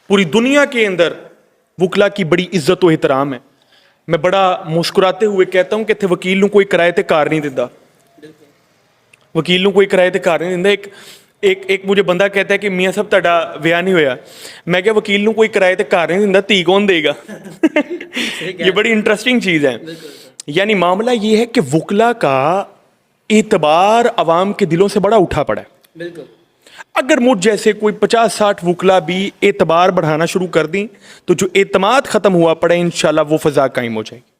پوری دنیا کے اندر وکلا کی بڑی عزت و احترام ہے. میں بڑا مسکراتے ہوئے کہتا ہوں کہ اتنے وکیل نوں کوئی کرائے تے کار نہیں دیتا, وکیل نوں کوئی کرائے تے کار نہیں دیتا. ایک مجھے بندہ کہتا ہے کہ میاں صاحب تہاڈا ویاہ نہیں ہویا. میں کہا وکیل نوں کوئی کرائے تے کار نہیں دیتا, تھی کون دے گا؟ یہ بڑی انٹرسٹنگ چیز ہے. یعنی معاملہ یہ ہے کہ وکلا کا اعتبار عوام کے دلوں سے بڑا اٹھا پڑا ہے. بالکل. اگر مجھ جیسے کوئی 50-60 وکلا بھی اعتبار بڑھانا شروع کر دیں تو جو اعتماد ختم ہوا پڑا ہے انشاءاللہ وہ فضا قائم ہو جائے گی.